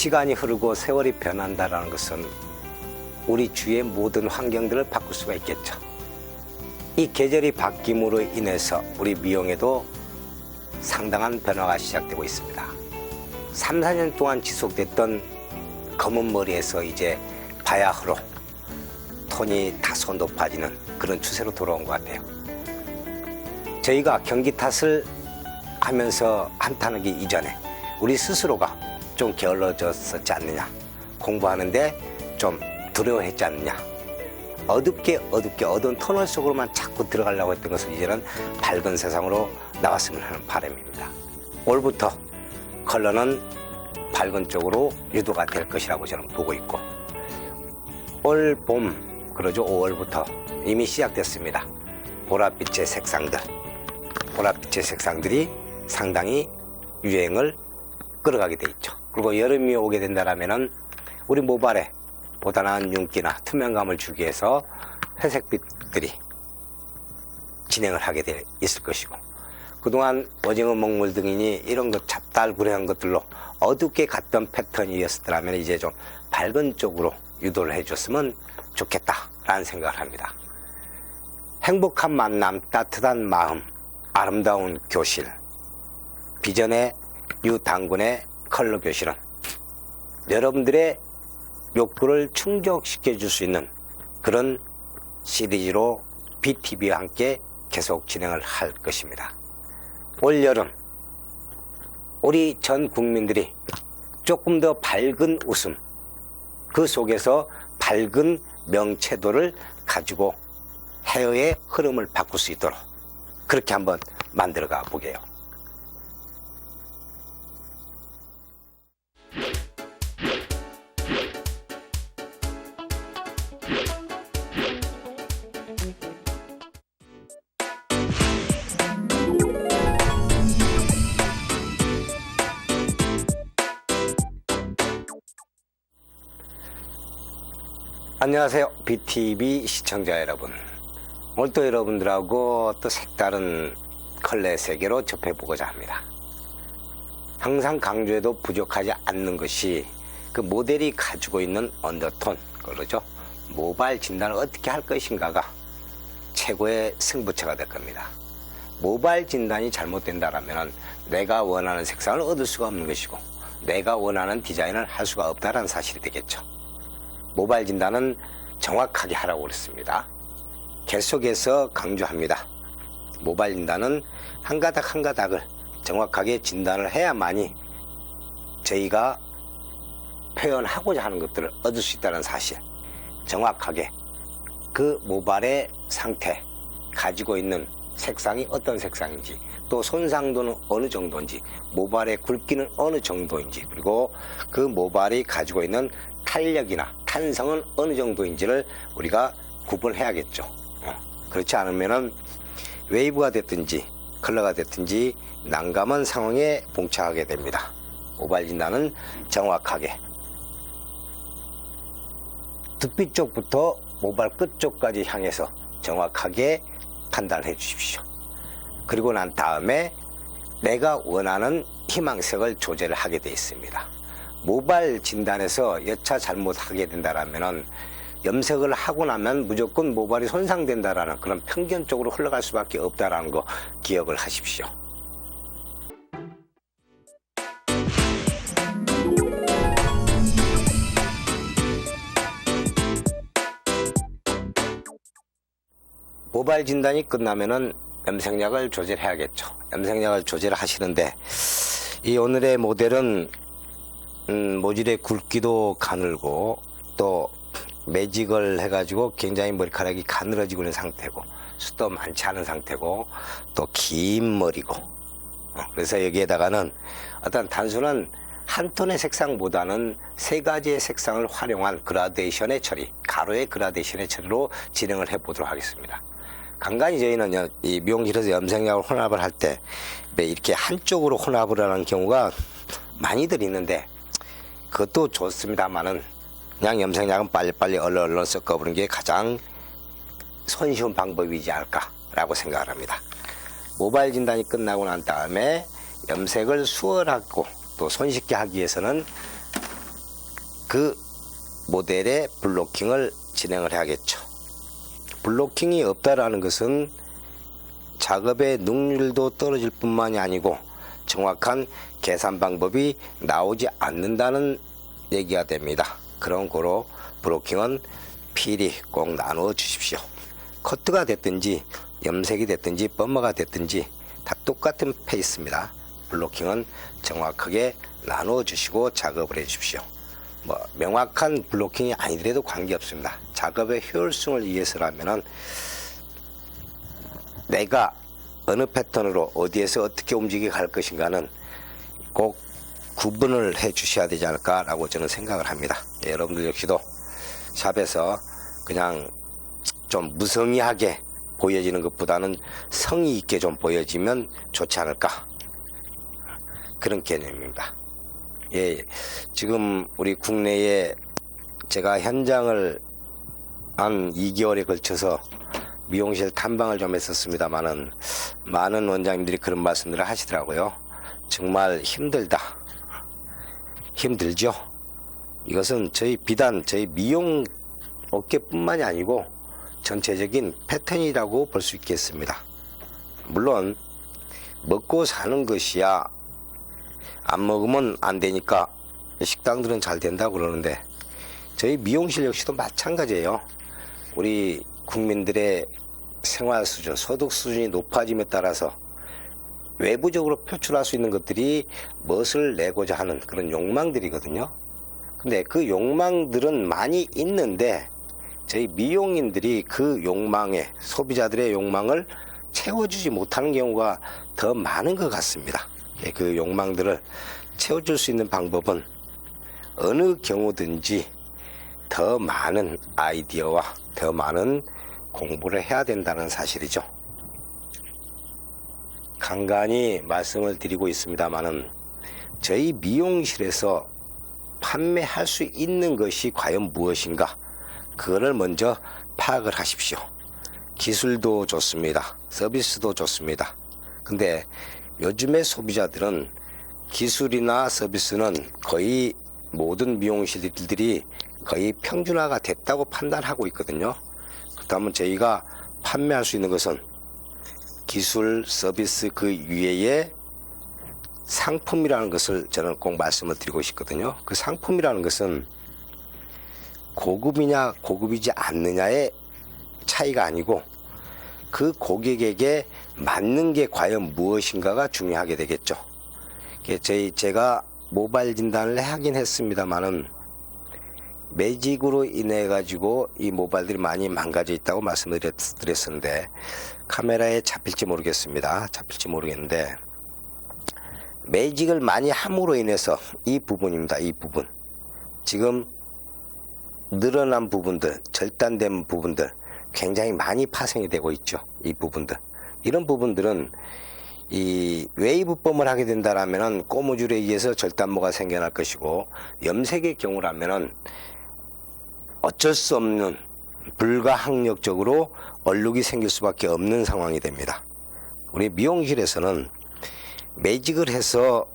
시간이 흐르고 세월이 변한다는 것은 우리 주위의 모든 환경들을 바꿀 수가 있겠죠. 이 계절이 바뀜으로 인해서 우리 미용에도 상당한 변화가 시작되고 있습니다. 3, 4년 동안 지속됐던 검은 머리에서 이제 바야흐로 톤이 다소 높아지는 그런 추세로 돌아온 것 같아요. 저희가 경기 탓을 하면서 한탄하기 이전에 우리 스스로가 좀 게을러졌었지 않느냐, 공부하는데 좀 두려워했지 않느냐, 어둡게 어두운 터널 속으로만 자꾸 들어가려고 했던 것을 이제는 밝은 세상으로 나왔으면 하는 바람입니다. 올부터 컬러는 밝은 쪽으로 유도가 될 것이라고 저는 보고 있고, 올 봄, 그러죠, 5월부터 이미 시작됐습니다. 보랏빛의 색상들이 상당히 유행을 끌어가게 돼 있죠. 그리고 여름이 오게 된다면은 우리 모발에 보다 나은 윤기나 투명감을 주기 위해서 회색빛들이 진행을 하게 돼 있을 것이고, 그동안 오징어 먹물 등이니 이런 것 잡달구레한 것들로 어둡게 갔던 패턴이었더라면 이제 좀 밝은 쪽으로 유도를 해줬으면 좋겠다라는 생각을 합니다. 행복한 만남, 따뜻한 마음, 아름다운 교실, 비전의 유당군의 컬러 교실은 여러분들의 욕구를 충족시켜 줄 수 있는 그런 시리즈로 BTV와 함께 계속 진행을 할 것입니다. 올 여름 우리 전 국민들이 조금 더 밝은 웃음, 그 속에서 밝은 명체도를 가지고 헤어의 흐름을 바꿀 수 있도록 그렇게 한번 만들어가 보게요. 안녕하세요, BTV 시청자 여러분. 오늘 또 여러분들하고 또 색다른 컬러의 세계로 접해보고자 합니다. 항상 강조해도 부족하지 않는 것이 그 모델이 가지고 있는 언더톤, 그러죠. 모발 진단을 어떻게 할 것인가가 최고의 승부처가 될 겁니다. 모발 진단이 잘못된다면 내가 원하는 색상을 얻을 수가 없는 것이고, 내가 원하는 디자인을 할 수가 없다는 사실이 되겠죠. 모발 진단은 정확하게 하라고 그랬습니다. 계속해서 강조합니다. 모발 진단은 한 가닥 한 가닥을 정확하게 진단을 해야만이 저희가 표현하고자 하는 것들을 얻을 수 있다는 사실, 정확하게 그 모발의 상태, 가지고 있는 색상이 어떤 색상인지, 또 손상도는 어느 정도인지, 모발의 굵기는 어느 정도인지, 그리고 그 모발이 가지고 있는 탄력이나 탄성은 어느 정도인지를 우리가 구분해야겠죠. 그렇지 않으면은 웨이브가 됐든지 컬러가 됐든지 난감한 상황에 봉착하게 됩니다. 모발 진단은 정확하게 두피 쪽부터 모발 끝 쪽까지 향해서 정확하게 판단해 주십시오. 그리고 난 다음에 내가 원하는 희망색을 조제를 하게 되어 있습니다. 모발 진단에서 여차 잘못하게 된다라면은 염색을 하고 나면 무조건 모발이 손상된다라는 그런 편견적으로 흘러갈 수밖에 없다라는 거 기억을 하십시오. 모발 진단이 끝나면은 염색약을 조절해야겠죠. 염색약을 조절하시는데 이 오늘의 모델은 모질의 굵기도 가늘고 또 매직을 해가지고 굉장히 머리카락이 가늘어지고 있는 상태고 숱도 많지 않은 상태고 또 긴 머리고, 그래서 여기에다가는 어떤 단순한 한 톤의 색상보다는 세 가지의 색상을 활용한 그라데이션의 처리, 가로의 그라데이션의 처리로 진행을 해보도록 하겠습니다. 간간히 저희는 이 미용실에서 염색약을 혼합을 할 때 이렇게 한쪽으로 혼합을 하는 경우가 많이들 있는데 그것도 좋습니다만은 그냥 염색약은 빨리빨리 얼른 섞어버리는 게 가장 손쉬운 방법이지 않을까라고 생각을 합니다. 모발 진단이 끝나고 난 다음에 염색을 수월하고 또 손쉽게 하기 위해서는 그 모델의 블로킹을 진행을 해야겠죠. 블로킹이 없다라는 것은 작업의 능률도 떨어질 뿐만이 아니고 정확한 계산 방법이 나오지 않는다는 얘기가 됩니다. 그런 거로 블로킹은 필히 꼭 나누어 주십시오. 커트가 됐든지 염색이 됐든지 펌머가 됐든지 다 똑같은 페이스입니다. 블로킹은 정확하게 나누어 주시고 작업을 해 주십시오. 뭐 명확한 블로킹이 아니더라도 관계없습니다. 작업의 효율성을 위해서라면은 내가 어느 패턴으로 어디에서 어떻게 움직여 갈 것인가는 꼭 구분을 해 주셔야 되지 않을까라고 저는 생각을 합니다. 여러분들 역시도 샵에서 그냥 좀 무성의하게 보여지는 것보다는 성의 있게 좀 보여지면 좋지 않을까, 그런 개념입니다. 예, 지금 우리 국내에 제가 현장을 한 2개월에 걸쳐서 미용실 탐방을 좀 했었습니다만은 많은 원장님들이 그런 말씀들을 하시더라고요. 정말 힘들다, 힘들죠. 이것은 비단 저희 미용 업계뿐만이 아니고 전체적인 패턴이라고 볼 수 있겠습니다. 물론 먹고 사는 것이야 안 먹으면 안 되니까 식당들은 잘 된다고 그러는데 저희 미용실 역시도 마찬가지예요. 우리 국민들의 생활 수준, 소득 수준이 높아짐에 따라서 외부적으로 표출할 수 있는 것들이 멋을 내고자 하는 그런 욕망들이거든요. 근데 그 욕망들은 많이 있는데 저희 미용인들이 그 욕망에, 소비자들의 욕망을 채워주지 못하는 경우가 더 많은 것 같습니다. 그 욕망들을 채워줄 수 있는 방법은 어느 경우든지 더 많은 아이디어와 더 많은 공부를 해야 된다는 사실이죠. 간간히 말씀을 드리고 있습니다만은 저희 미용실에서 판매할 수 있는 것이 과연 무엇인가, 그거를 먼저 파악을 하십시오. 기술도 좋습니다. 서비스도 좋습니다. 근데 요즘의 소비자들은 기술이나 서비스는 거의 모든 미용실들이 거의 평준화가 됐다고 판단하고 있거든요. 그렇다면 저희가 판매할 수 있는 것은 기술, 서비스 그 위에 상품이라는 것을 저는 꼭 말씀을 드리고 싶거든요. 그 상품이라는 것은 고급이냐 고급이지 않느냐의 차이가 아니고 그 고객에게 맞는 게 과연 무엇인가가 중요하게 되겠죠. 제가 모발 진단을 하긴 했습니다만은 매직으로 인해 가지고 이 모발들이 많이 망가져 있다고 말씀을 드렸었는데 카메라에 잡힐지 모르겠는데 매직을 많이 함으로 인해서 이 부분입니다. 이 부분 지금 늘어난 부분들, 절단된 부분들 굉장히 많이 파생이 되고 있죠. 이 부분들, 이런 부분들은 이 웨이브펌을 하게 된다라면은 고무줄에 의해서 절단모가 생겨날 것이고, 염색의 경우라면은 어쩔 수 없는 불가항력적으로 얼룩이 생길 수밖에 없는 상황이 됩니다. 우리 미용실에서는 매직을 해서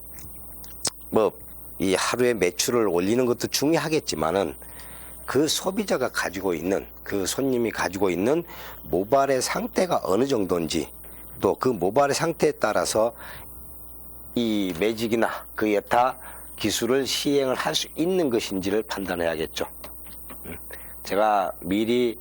이 하루에 매출을 올리는 것도 중요하겠지만은 그 소비자가 가지고 있는, 그 손님이 가지고 있는 모발의 상태가 어느 정도인지, 또 그 모발의 상태에 따라서 이 매직이나 그 여타 기술을 시행을 할 수 있는 것인지를 판단해야겠죠. 제가 미리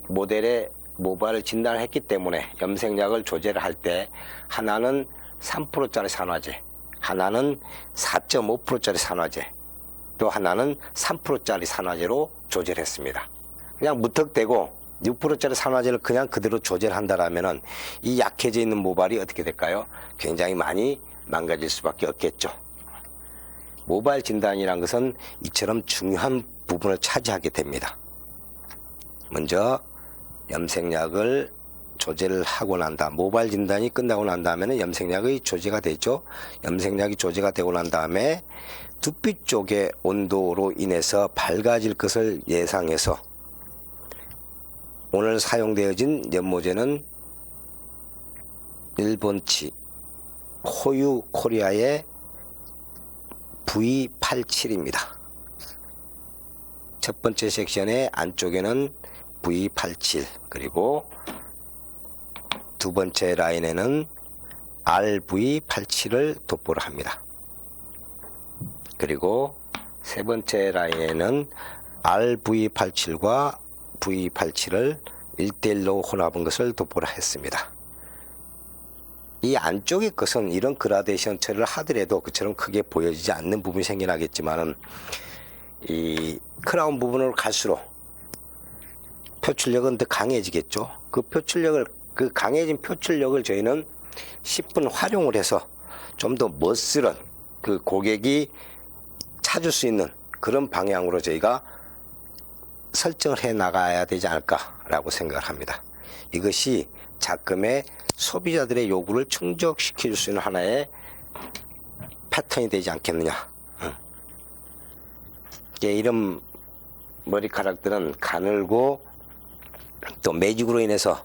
모델의 모발을 진단을 했기 때문에 염색약을 조제를 할 때 하나는 3%짜리 산화제, 하나는 4.5%짜리 산화제, 또 하나는 3%짜리 산화제로 조제를 했습니다. 그냥 무턱대고 6%짜리 산화제를 그냥 그대로 조제를 한다라면은 이 약해져 있는 모발이 어떻게 될까요? 굉장히 많이 망가질 수밖에 없겠죠. 모발 진단이란 것은 이처럼 중요한 부분을 차지하게 됩니다. 먼저 염색약을 조제를 하고 난 다음, 모발 진단이 끝나고 난 다음에는 염색약이 조제가 되죠. 염색약이 조제가 되고 난 다음에 두피 쪽의 온도로 인해서 밝아질 것을 예상해서 오늘 사용되어진 연모제는 일본치 호유 코리아의 V87입니다. 첫 번째 섹션의 안쪽에는 V87, 그리고 두 번째 라인에는 RV87을 도포를 합니다. 그리고 세 번째 라인에는 RV87과 V87을 1대1로 혼합한 것을 도포를 했습니다. 이 안쪽의 것은 이런 그라데이션 처리를 하더라도 그처럼 크게 보여지지 않는 부분이 생겨나겠지만은 이 크라운 부분으로 갈수록 표출력은 더 강해지겠죠. 그 강해진 표출력을 저희는 10분 활용을 해서 좀 더 멋스런 그 고객이 찾을 수 있는 그런 방향으로 저희가 설정을 해 나가야 되지 않을까라고 생각을 합니다. 이것이 작금의 소비자들의 요구를 충족시킬 수 있는 하나의 패턴이 되지 않겠느냐. 이런 머리카락들은 가늘고 또 매직으로 인해서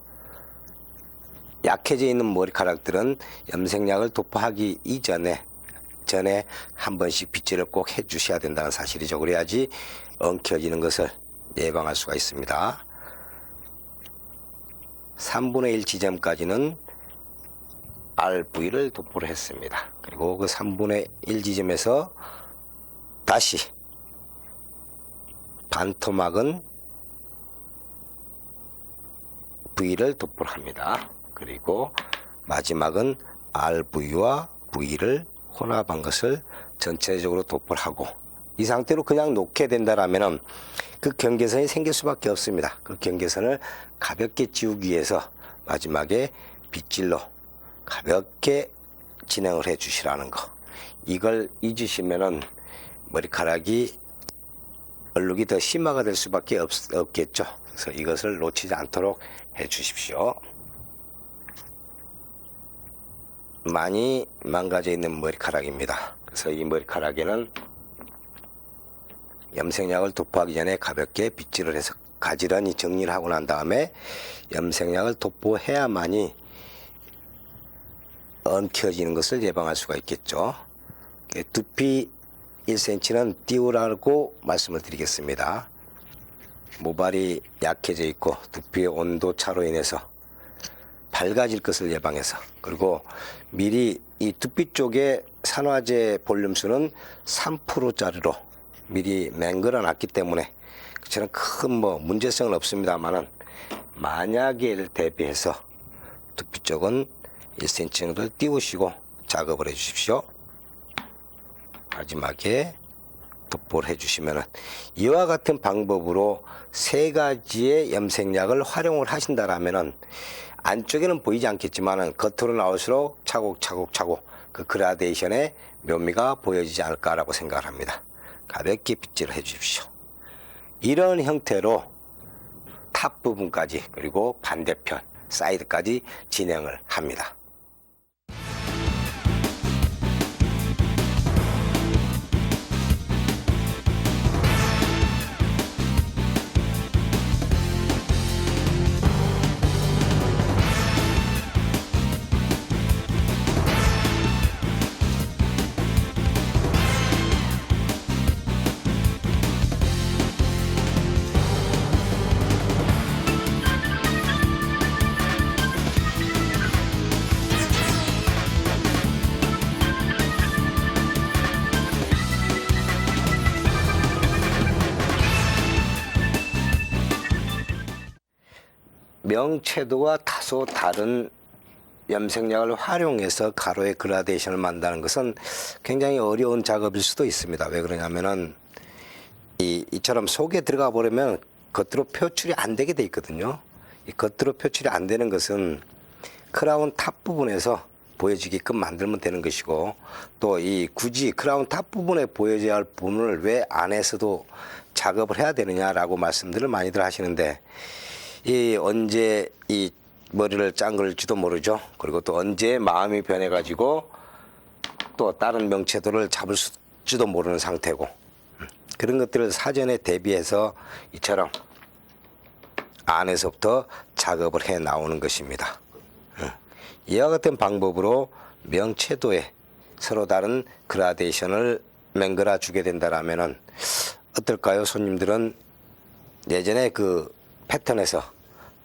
약해져 있는 머리카락들은 염색약을 도포하기 전에 한 번씩 빗질을 꼭 해주셔야 된다는 사실이죠. 그래야지 엉켜지는 것을 예방할 수가 있습니다. 3분의 1 지점까지는 RV를 도포를 했습니다. 그리고 그 3분의 1 지점에서 다시 반토막은 V를 도포를 합니다. 그리고 마지막은 RV와 V를 혼합한 것을 전체적으로 도포를 하고, 이 상태로 그냥 놓게 된다라면은 그 경계선이 생길 수밖에 없습니다. 그 경계선을 가볍게 지우기 위해서 마지막에 빗질로 가볍게 진행을 해 주시라는 거. 이걸 잊으시면은 머리카락이 얼룩이 더 심화가 될 수밖에 없겠죠. 그래서 이것을 놓치지 않도록 해 주십시오. 많이 망가져 있는 머리카락입니다. 그래서 이 머리카락에는 염색약을 도포하기 전에 가볍게 빗질을 해서 가지런히 정리를 하고 난 다음에 염색약을 도포해야만이 엉켜지는 것을 예방할 수가 있겠죠. 두피 1cm는 띄우라고 말씀을 드리겠습니다. 모발이 약해져 있고 두피의 온도 차로 인해서 밝아질 것을 예방해서, 그리고 미리 이 두피 쪽에 산화제 볼륨수는 3%짜리로 미리 맹글어 놨기 때문에 그처럼 큰 문제성은 없습니다만은 만약에를 대비해서 두피 쪽은 1cm 정도를 띄우시고 작업을 해 주십시오. 마지막에 도포를 해 주시면은 이와 같은 방법으로 세 가지의 염색약을 활용을 하신다라면은 안쪽에는 보이지 않겠지만은 겉으로 나올수록 차곡차곡 그 그라데이션의 묘미가 보여지지 않을까라고 생각을 합니다. 가볍게 빗질을 해 주십시오. 이런 형태로 탑 부분까지, 그리고 반대편 사이드까지 진행을 합니다. 명채도와 다소 다른 염색약을 활용해서 가로의 그라데이션을 만드는 것은 굉장히 어려운 작업일 수도 있습니다. 왜 그러냐면은 이처럼 속에 들어가 버리면 겉으로 표출이 안 되게 돼 있거든요. 이 겉으로 표출이 안 되는 것은 크라운 탑 부분에서 보여지게끔 만들면 되는 것이고, 또 이 굳이 크라운 탑 부분에 보여져야 할 부분을 왜 안에서도 작업을 해야 되느냐라고 말씀들을 많이들 하시는데, 언제 이 머리를 짱글지도 모르죠. 그리고 또 언제 마음이 변해가지고 또 다른 명체도를 잡을지도 모르는 상태고, 그런 것들을 사전에 대비해서 이처럼 안에서부터 작업을 해 나오는 것입니다. 이와 같은 방법으로 명채도에 서로 다른 그라데이션을 맹글어 주게 된다라면은 어떨까요? 손님들은 예전에 그 패턴에서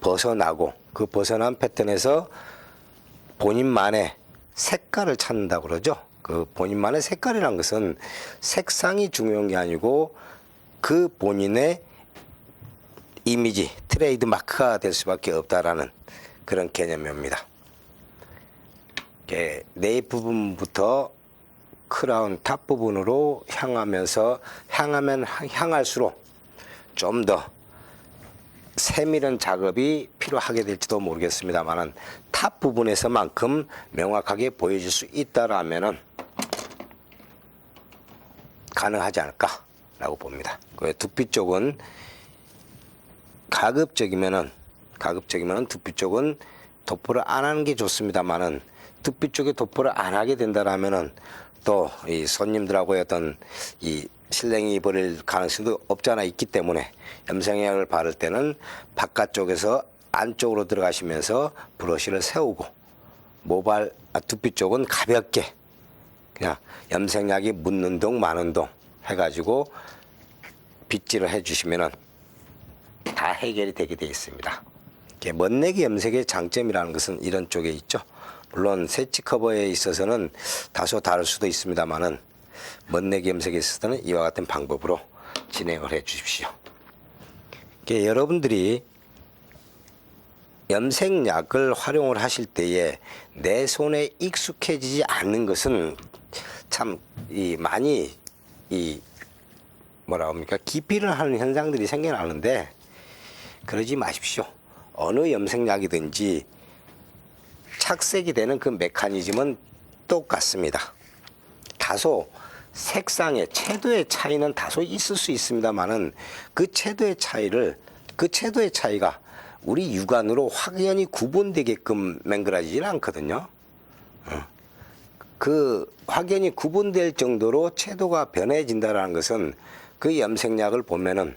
벗어나고 그 벗어난 패턴에서 본인만의 색깔을 찾는다고 그러죠. 그 본인만의 색깔이란 것은 색상이 중요한 게 아니고 그 본인의 이미지, 트레이드 마크가 될 수밖에 없다라는 그런 개념입니다. 네잎 부분부터 크라운 탑 부분으로 향하면서 향할수록 좀 더 세밀한 작업이 필요하게 될지도 모르겠습니다만은 탑 부분에서만큼 명확하게 보여줄 수 있다라면은 가능하지 않을까라고 봅니다. 그 두피 쪽은 가급적이면은 두피 쪽은 도포를 안 하는 게 좋습니다만은 두피 쪽에 도포를 안 하게 된다라면은 또 이 손님들하고의 어떤 이 실랭이 벌일 가능성도 없잖아 있기 때문에 염색약을 바를 때는 바깥쪽에서 안쪽으로 들어가시면서 브러쉬를 세우고 두피 쪽은 가볍게 그냥 염색약이 묻는 동 마는 동 해가지고 빗질을 해주시면은 다 해결이 되게 되어 있습니다. 멋내기 염색의 장점이라는 것은 이런 쪽에 있죠. 물론 세치 커버에 있어서는 다소 다를 수도 있습니다만은 멋내기 염색에 있어서는 이와 같은 방법으로 진행을 해 주십시오. 여러분들이 염색약을 활용을 하실 때에 내 손에 익숙해지지 않는 것은 참 많이 뭐라 합니까? 기피를 하는 현상들이 생겨나는데 그러지 마십시오. 어느 염색약이든지 착색이 되는 그 메커니즘은 똑같습니다. 다소 색상의 채도의 차이는 다소 있을 수 있습니다만은 그 채도의 차이가 우리 육안으로 확연히 구분되게끔 맹글어지질 않거든요. 그 확연히 구분될 정도로 채도가 변해진다는 것은 그 염색약을 보면은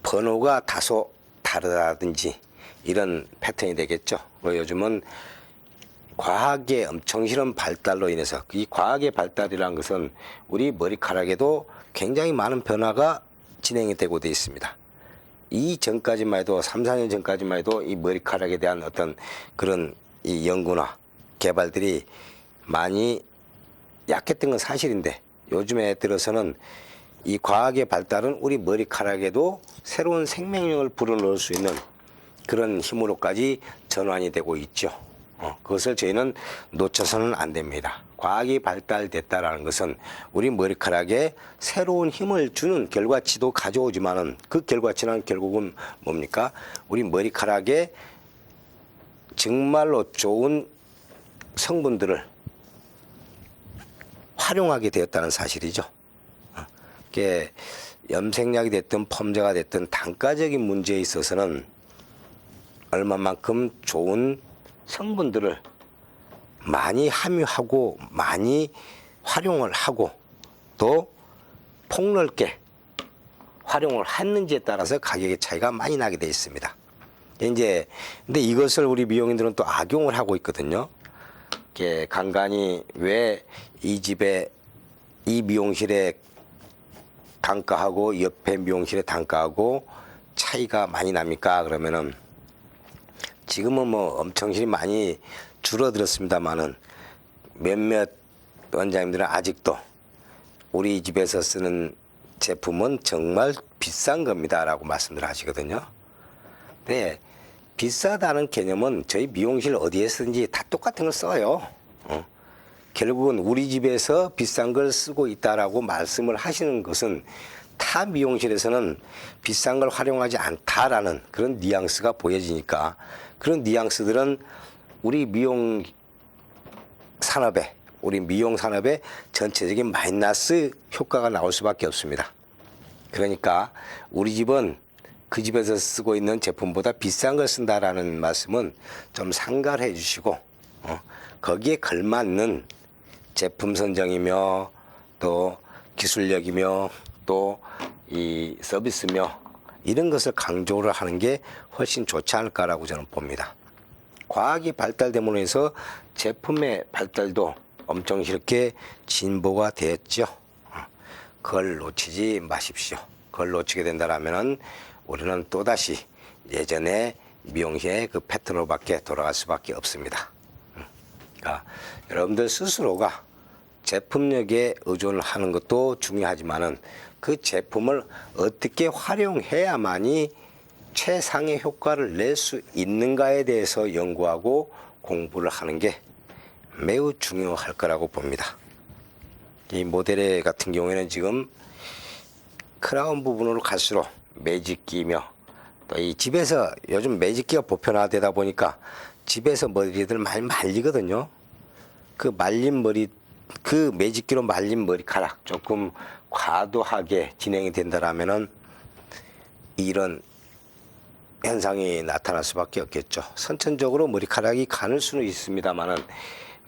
번호가 다소 다르다든지 이런 패턴이 되겠죠. 요즘은 과학의 엄청 실은 발달로 인해서 이 과학의 발달이라는 것은 우리 머리카락에도 굉장히 많은 변화가 진행이 되고 되어 있습니다. 이 전까지만 해도 3, 4년 전까지만 해도 이 머리카락에 대한 어떤 그런 이 연구나 개발들이 많이 약했던 건 사실인데 요즘에 들어서는 이 과학의 발달은 우리 머리카락에도 새로운 생명력을 불어넣을 수 있는 그런 힘으로까지 전환이 되고 있죠. 그것을 저희는 놓쳐서는 안 됩니다. 과학이 발달됐다라는 것은 우리 머리카락에 새로운 힘을 주는 결과치도 가져오지만은 그 결과치는 결국은 뭡니까? 우리 머리카락에 정말로 좋은 성분들을 활용하게 되었다는 사실이죠. 이게 염색약이 됐든 펌제가 됐든 단가적인 문제에 있어서는 얼마만큼 좋은 성분들을 많이 함유하고 많이 활용을 하고 또 폭넓게 활용을 했는지에 따라서 가격의 차이가 많이 나게 되어 있습니다. 근데 이것을 우리 미용인들은 또 악용을 하고 있거든요. 이렇게 간간히 왜 이 집에 이 미용실에 단가하고 옆에 미용실의 단가하고 차이가 많이 납니까? 그러면은 지금은 뭐 엄청 실이 많이 줄어들었습니다만은 몇몇 원장님들은 아직도 우리 집에서 쓰는 제품은 정말 비싼 겁니다 라고 말씀을 하시거든요. 근데 비싸다는 개념은 저희 미용실 어디에서든지 다 똑같은 걸 써요. 결국은 우리 집에서 비싼 걸 쓰고 있다라고 말씀을 하시는 것은 타 미용실에서는 비싼 걸 활용하지 않다라는 그런 뉘앙스가 보여지니까 그런 뉘앙스들은 우리 미용 산업의 전체적인 마이너스 효과가 나올 수밖에 없습니다. 그러니까 우리 집은 그 집에서 쓰고 있는 제품보다 비싼 걸 쓴다라는 말씀은 좀 상가해 주시고 거기에 걸맞는 제품 선정이며 또 기술력이며 또 이 서비스며 이런 것을 강조를 하는 게 훨씬 좋지 않을까라고 저는 봅니다. 과학이 발달됨으로 해서 제품의 발달도 엄청 이렇게 진보가 되었죠. 그걸 놓치지 마십시오. 그걸 놓치게 된다라면은 우리는 또다시 예전에 미용실의 그 패턴으로밖에 돌아갈 수밖에 없습니다. 그러니까 여러분들 스스로가 제품력에 의존을 하는 것도 중요하지만은 그 제품을 어떻게 활용해야만이 최상의 효과를 낼 수 있는가에 대해서 연구하고 공부를 하는 게 매우 중요할 거라고 봅니다. 이 모델 같은 경우에는 지금 크라운 부분으로 갈수록 매직기며 또 이 집에서 요즘 매직기가 보편화되다 보니까 집에서 머리들 많이 말리거든요. 그 말린 머리, 그 매직기로 말린 머리카락 조금 과도하게 진행이 된다라면은 이런 현상이 나타날 수밖에 없겠죠. 선천적으로 머리카락이 가늘 수는 있습니다만은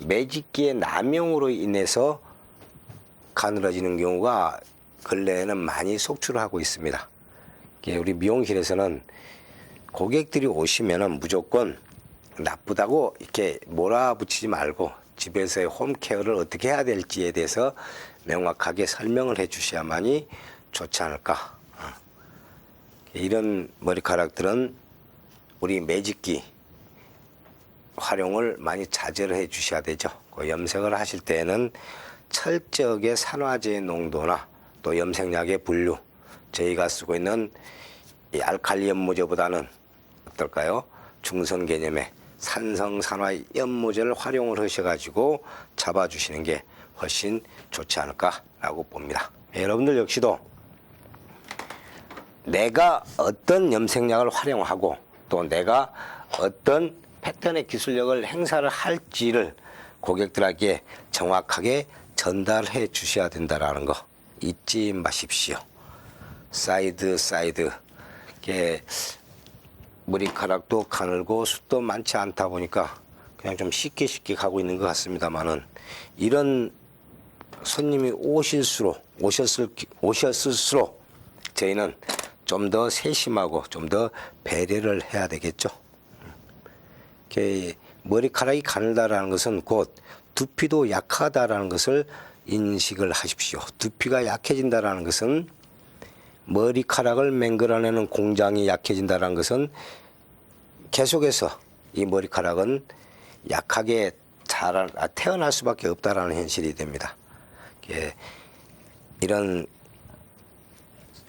매직기의 남용으로 인해서 가늘어지는 경우가 근래에는 많이 속출하고 있습니다. 우리 미용실에서는 고객들이 오시면은 무조건 나쁘다고 이렇게 몰아붙이지 말고 집에서의 홈케어를 어떻게 해야 될지에 대해서 명확하게 설명을 해 주셔야만이 좋지 않을까. 이런 머리카락들은 우리 매직기 활용을 많이 자제를 해 주셔야 되죠. 그 염색을 하실 때에는 철저하게 산화제의 농도나 또 염색약의 분류, 저희가 쓰고 있는 이 알칼리 연모제보다는 어떨까요? 중성 개념의 산성산화 연모제를 활용을 하셔가지고 잡아주시는 게 훨씬 좋지 않을까라고 봅니다. 여러분들 역시도 내가 어떤 염색약을 활용하고 또 내가 어떤 패턴의 기술력을 행사를 할지를 고객들에게 정확하게 전달해 주셔야 된다라는 거 잊지 마십시오. 사이드 이게 머리카락도 가늘고 숱도 많지 않다 보니까 그냥 좀 쉽게 가고 있는 것 같습니다만은 이런 손님이 오셨을수록 저희는 좀 더 세심하고 좀 더 배려를 해야 되겠죠. 머리카락이 가늘다라는 것은 곧 두피도 약하다라는 것을 인식을 하십시오. 두피가 약해진다라는 것은 머리카락을 맹글어내는 공장이 약해진다라는 것은 계속해서 이 머리카락은 약하게 태어날 수밖에 없다라는 현실이 됩니다. 이런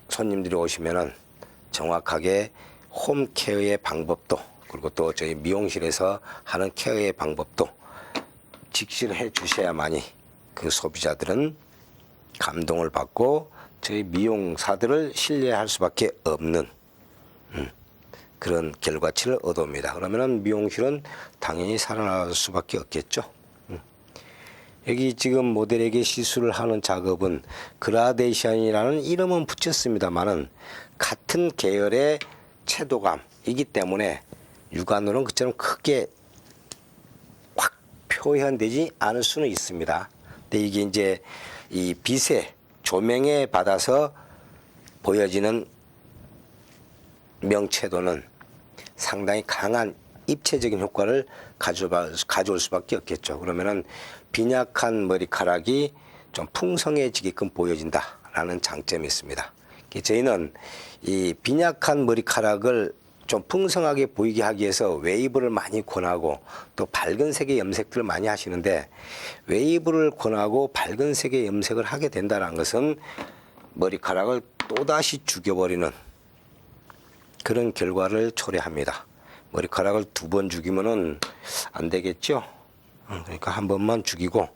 손님들이 오시면은 정확하게 홈케어의 방법도 그리고 또 저희 미용실에서 하는 케어의 방법도 직시를 해 주셔야만이 그 소비자들은 감동을 받고 저희 미용사들을 신뢰할 수밖에 없는 그런 결과치를 얻어옵니다. 그러면은 미용실은 당연히 살아날 수밖에 없겠죠. 여기 지금 모델에게 시술을 하는 작업은 그라데이션이라는 이름은 붙였습니다만은 같은 계열의 채도감이기 때문에 육안으로는 그처럼 크게 확 표현되지 않을 수는 있습니다. 근데 이게 이제 이 빛에 조명에 받아서 보여지는 명채도는 상당히 강한 입체적인 효과를 가져올 수밖에 없겠죠. 그러면은 빈약한 머리카락이 좀 풍성해지게끔 보여진다라는 장점이 있습니다. 저희는 이 빈약한 머리카락을 좀 풍성하게 보이게 하기 위해서 웨이브를 많이 권하고 또 밝은 색의 염색들을 많이 하시는데 웨이브를 권하고 밝은 색의 염색을 하게 된다는 것은 머리카락을 또다시 죽여버리는 그런 결과를 초래합니다. 머리카락을 2번 죽이면은 안 되겠죠. 그러니까 한 번만 죽이고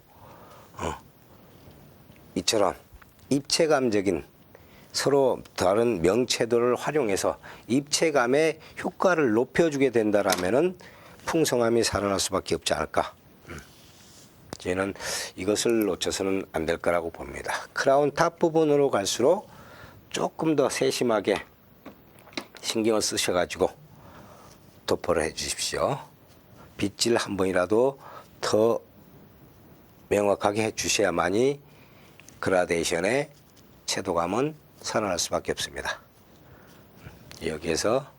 이처럼 입체감적인 서로 다른 명채도를 활용해서 입체감의 효과를 높여주게 된다라면은 풍성함이 살아날 수밖에 없지 않을까. 저는 이것을 놓쳐서는 안 될 거라고 봅니다. 크라운 탑 부분으로 갈수록 조금 더 세심하게 신경을 쓰셔가지고 도포를 해 주십시오. 빗질 한 번이라도 더 명확하게 해 주셔야만이 그라데이션의 채도감은 살아날 수밖에 없습니다. 여기에서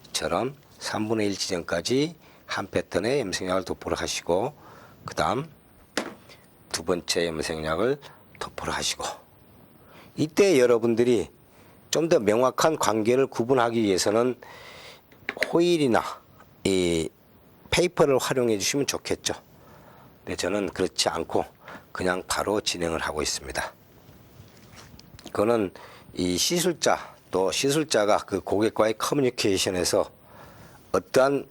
이처럼 3분의 1 지점까지 한 패턴의 염색약을 도포를 하시고 그 다음 2번째 염색약을 도포를 하시고 이때 여러분들이 좀 더 명확한 관계를 구분하기 위해서는 호일이나 이 페이퍼를 활용해 주시면 좋겠죠. 근데 저는 그렇지 않고 그냥 바로 진행을 하고 있습니다. 그거는 이 시술자 또 시술자가 그 고객과의 커뮤니케이션에서 어떠한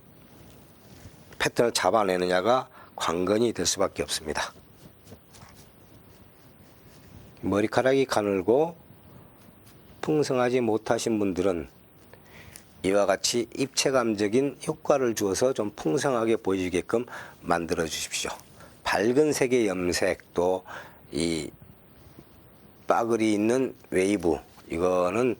패턴을 잡아내느냐가 관건이 될 수밖에 없습니다. 머리카락이 가늘고 풍성하지 못하신 분들은 이와 같이 입체감적인 효과를 주어서 좀 풍성하게 보이게끔 만들어 주십시오. 밝은 색의 염색 또 이 빠글이 있는 웨이브, 이거는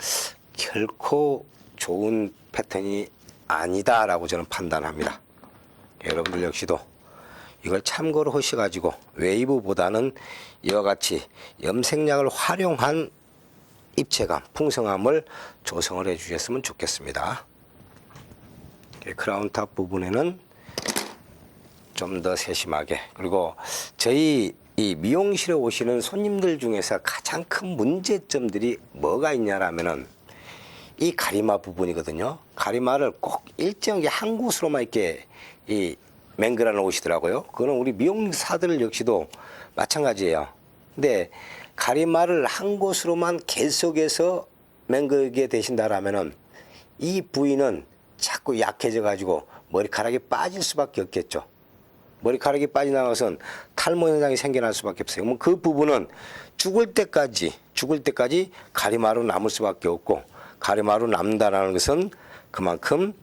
결코 좋은 패턴이 아니다라고 저는 판단합니다. 여러분들 역시도 이걸 참고로 하셔가지고 웨이브보다는 이와 같이 염색약을 활용한 입체감, 풍성함을 조성을 해 주셨으면 좋겠습니다. 크라운 탑 부분에는 좀 더 세심하게, 그리고 저희 이 미용실에 오시는 손님들 중에서 가장 큰 문제점들이 뭐가 있냐라면은 이 가리마 부분이거든요. 가리마를 꼭 일정하게 한 곳으로만 이렇게 이 맹글어 놓으시더라고요. 그거는 우리 미용사들 역시도 마찬가지예요. 근데 가리마를 한 곳으로만 계속해서 맹글게 되신다라면은 이 부위는 자꾸 약해져 가지고 머리카락이 빠질 수밖에 없겠죠. 머리카락이 빠져나가서는 탈모 현상이 생겨날 수밖에 없어요. 그러면 그 부분은 죽을 때까지 가리마로 남을 수밖에 없고, 가리마로 남는다는 것은 그만큼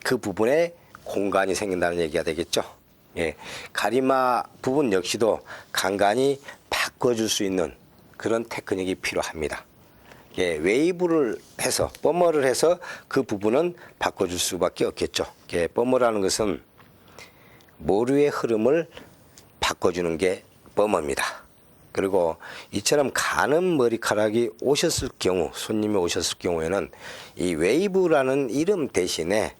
그 부분에 공간이 생긴다는 얘기가 되겠죠. 예, 가리마 부분 역시도 간간히 바꿔줄 수 있는 그런 테크닉이 필요합니다. 예, 웨이브를 해서 펌머를 해서 그 부분은 바꿔줄 수밖에 없겠죠. 예, 펌머라는 것은 모류의 흐름을 바꿔주는 게 펌머입니다. 그리고 이처럼 가는 머리카락이 오셨을 경우, 손님이 오셨을 경우에는 이 웨이브라는 이름 대신에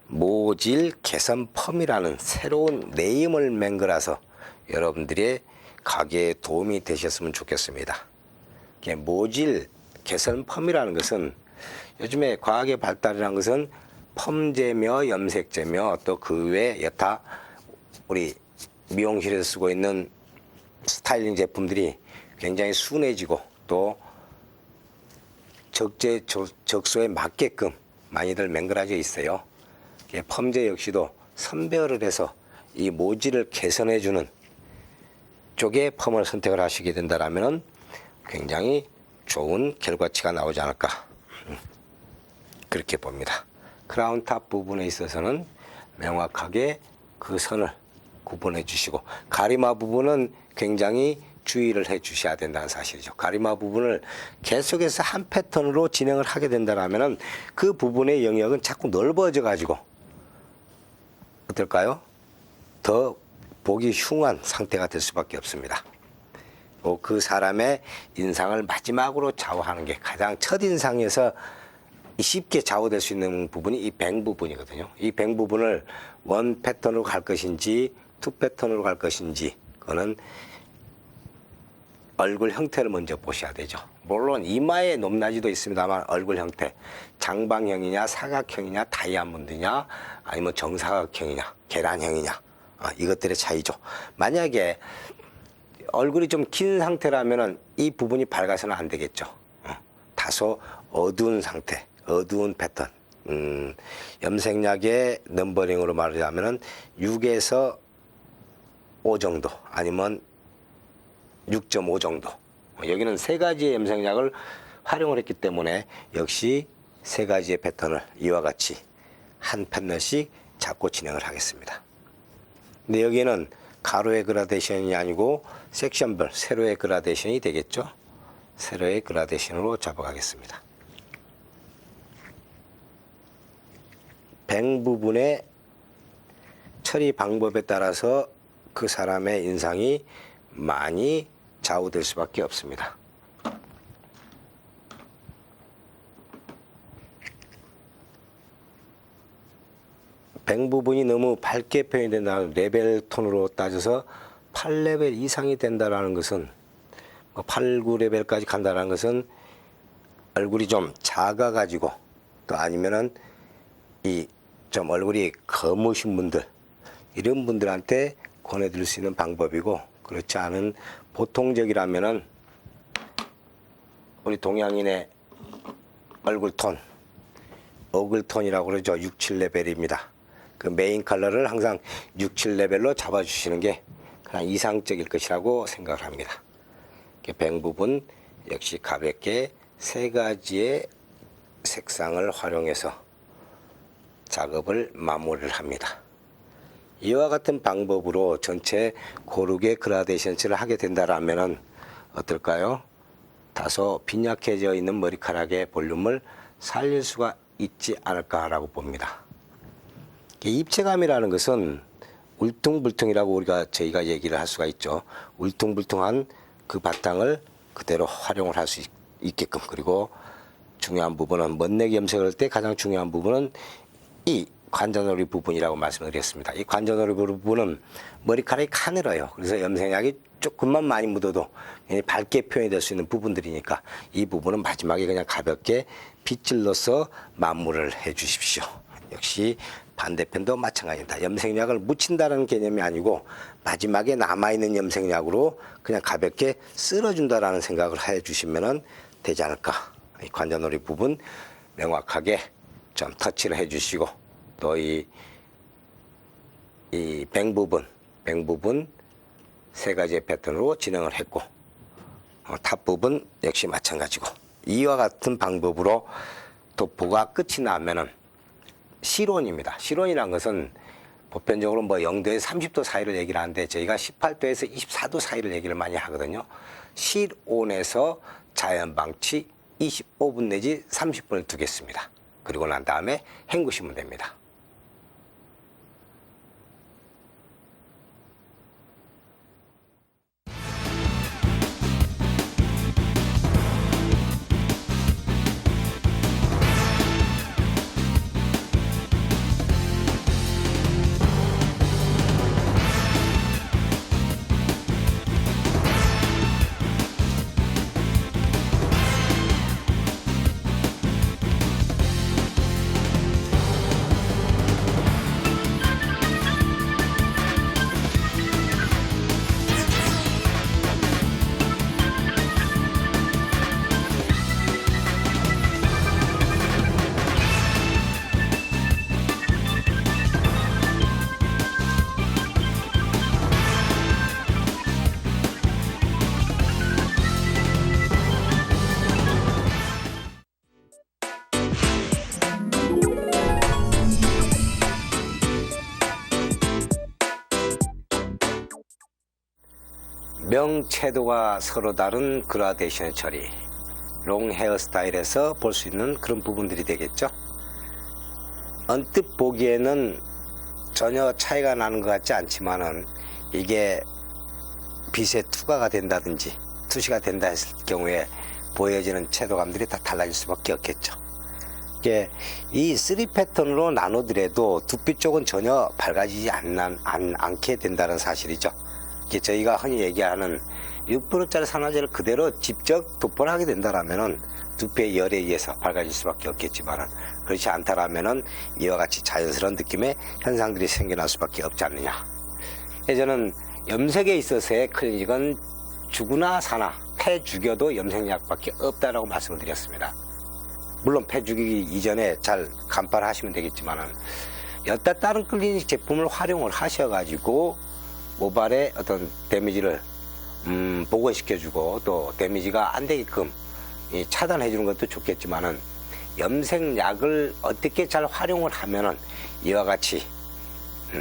모질 개선 펌이라는 새로운 네임을 맹글어서 여러분들의 가게에 도움이 되셨으면 좋겠습니다. 모질 개선 펌이라는 것은 요즘에 과학의 발달이라는 것은 펌제며 염색제며 또 그 외 여타 우리 미용실에서 쓰고 있는 스타일링 제품들이 굉장히 순해지고 또 적소에 맞게끔 많이들 맹글어져 있어요. 펌제 역시도 선별을 해서 이 모질을 개선해주는 쪽의 펌을 선택을 하시게 된다면 굉장히 좋은 결과치가 나오지 않을까 그렇게 봅니다. 크라운 탑 부분에 있어서는 명확하게 그 선을 구분해 주시고, 가리마 부분은 굉장히 주의를 해 주셔야 된다는 사실이죠. 가리마 부분을 계속해서 한 패턴으로 진행을 하게 된다면 그 부분의 영역은 자꾸 넓어져 가지고 어떨까요? 더 보기 흉한 상태가 될 수밖에 없습니다. 그 사람의 인상을 마지막으로 좌우하는 게 가장 첫인상에서 쉽게 좌우될 수 있는 부분이 이 뱅 부분이거든요. 이 뱅 부분을 원 패턴으로 갈 것인지 투 패턴으로 갈 것인지, 그거는 얼굴 형태를 먼저 보셔야 되죠. 물론 이마의 높낮이도 있습니다만 얼굴 형태, 장방형이냐 사각형이냐 다이아몬드냐 아니면 정사각형이냐 계란형이냐, 이것들의 차이죠. 만약에 얼굴이 좀 긴 상태라면 이 부분이 밝아서는 안 되겠죠. 다소 어두운 상태, 어두운 패턴, 염색약의 넘버링으로 말하자면 6에서 5 정도 아니면 6.5 정도, 여기는 세 가지의 염색약을 활용을 했기 때문에 역시 세 가지의 패턴을 이와 같이 한 패널씩 잡고 진행을 하겠습니다. 근데 여기는 가로의 그라데이션이 아니고 섹션별 세로의 그라데이션이 되겠죠. 세로의 그라데이션으로 잡아가겠습니다. 뱅 부분의 처리 방법에 따라서 그 사람의 인상이 많이 좌우될 수밖에 없습니다. 뱅 부분이 너무 밝게 표현이 된다는 레벨 톤으로 따져서 8레벨 이상이 된다는 것은 8, 9레벨까지 간다는 것은 얼굴이 좀 작아가지고 또 아니면은 이 좀 얼굴이 검으신 분들, 이런 분들한테 권해드릴 수 있는 방법이고, 그렇지 않은 보통적이라면은 우리 동양인의 얼굴 톤, 어글 톤이라고 그러죠. 6, 7레벨입니다. 그 메인 컬러를 항상 6, 7레벨로 잡아주시는 게 가장 이상적일 것이라고 생각을 합니다. 뱅 부분 역시 가볍게 세 가지의 색상을 활용해서 작업을 마무리를 합니다. 이와 같은 방법으로 전체 고르게 그라데이션 칠을 하게 된다라면은 어떨까요? 다소 빈약해져 있는 머리카락의 볼륨을 살릴 수가 있지 않을까라고 봅니다. 입체감이라는 것은 울퉁불퉁이라고 저희가 얘기를 할 수가 있죠. 울퉁불퉁한 그 바탕을 그대로 활용을 할 수 있게끔, 그리고 중요한 부분은 멋내기 염색을 할 때 가장 중요한 부분은 이 관자놀이 부분이라고 말씀을 드렸습니다. 이 관자놀이 부분은 머리카락이 가늘어요. 그래서 염색약이 조금만 많이 묻어도 밝게 표현이 될 수 있는 부분들이니까 이 부분은 마지막에 그냥 가볍게 빗질로서 마무리를 해 주십시오. 역시 반대편도 마찬가지입니다. 염색약을 묻힌다는 개념이 아니고 마지막에 남아있는 염색약으로 그냥 가볍게 쓸어준다라는 생각을 해 주시면 되지 않을까. 이 관자놀이 부분 명확하게 좀 터치를 해 주시고, 또 이 뱅 부분 세 가지의 패턴으로 진행을 했고, 탑 부분 역시 마찬가지고, 이와 같은 방법으로 도포가 끝이 나면은 실온입니다. 실온이란 것은 보편적으로 뭐 0도에서 30도 사이를 얘기를 하는데 저희가 18도에서 24도 사이를 얘기를 많이 하거든요. 실온에서 자연 방치 25분 내지 30분을 두겠습니다. 그리고 난 다음에 헹구시면 됩니다. 명채도가 서로 다른 그라데이션 처리, 롱 헤어 스타일에서 볼 수 있는 그런 부분들이 되겠죠. 언뜻 보기에는 전혀 차이가 나는 것 같지 않지만은 이게 빛의 투과가 된다든지 투시가 된다 했을 경우에 보여지는 채도감들이 다 달라질 수밖에 없겠죠. 이 3 패턴으로 나누더라도 두피 쪽은 전혀 밝아지지 않게 된다는 사실이죠. 저희가 흔히 얘기하는 6%짜리 산화제를 그대로 직접 도포를 하게 된다라면은 두피의 열에 의해서 밝아질 수밖에 없겠지만은, 그렇지 않다라면은 이와 같이 자연스러운 느낌의 현상들이 생겨날 수밖에 없지 않느냐. 저는 염색에 있어서의 클리닉은 주구나 사나 폐 죽여도 염색약밖에 없다라고 말씀을 드렸습니다. 물론 폐 죽이기 이전에 잘 간파를 하시면 되겠지만은, 여타 다른 클리닉 제품을 활용을 하셔가지고 모발의 어떤 데미지를 보고시켜주고 또 데미지가 안 되게끔 차단해 주는 것도 좋겠지만은, 염색약을 어떻게 잘 활용을 하면은 이와 같이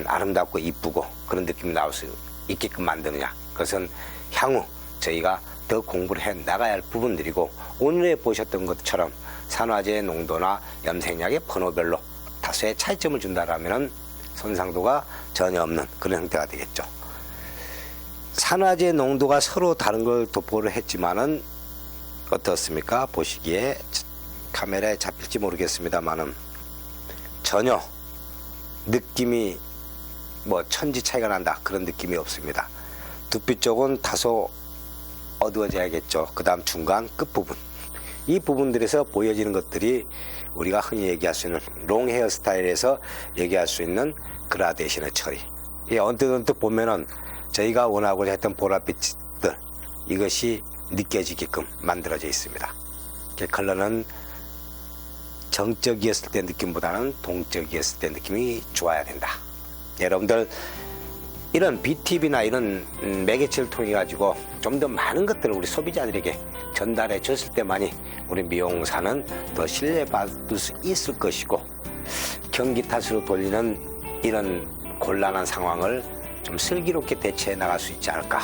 아름답고 이쁘고 그런 느낌이 나올 수 있게끔 만드느냐, 그것은 향후 저희가 더 공부를 해 나가야 할 부분들이고, 오늘에 보셨던 것처럼 산화제의 농도나 염색약의 번호별로 다소의 차이점을 준다라면은 손상도가 전혀 없는 그런 형태가 되겠죠. 산화제 농도가 서로 다른 걸 도포를 했지만은 어떻습니까? 보시기에 카메라에 잡힐지 모르겠습니다만은 전혀 느낌이 뭐 천지 차이가 난다 그런 느낌이 없습니다. 두피 쪽은 다소 어두워져야겠죠. 그 다음 중간 끝부분 이 부분들에서 보여지는 것들이 우리가 흔히 얘기할 수 있는 롱 헤어 스타일에서 얘기할 수 있는 그라데이션의 처리. 이 언뜻 보면은 저희가 원하고자 했던 보랏빛들, 이것이 느껴지게끔 만들어져 있습니다. 컬러는 정적이었을 때 느낌보다는 동적이었을 때 느낌이 좋아야 된다. 여러분들 이런 BTV나 이런 매개체를 통해 가지고 좀 더 많은 것들을 우리 소비자들에게 전달해 줬을 때만이 우리 미용사는 더 신뢰받을 수 있을 것이고, 경기 탓으로 돌리는 이런 곤란한 상황을 좀 슬기롭게 대처해 나갈 수 있지 않을까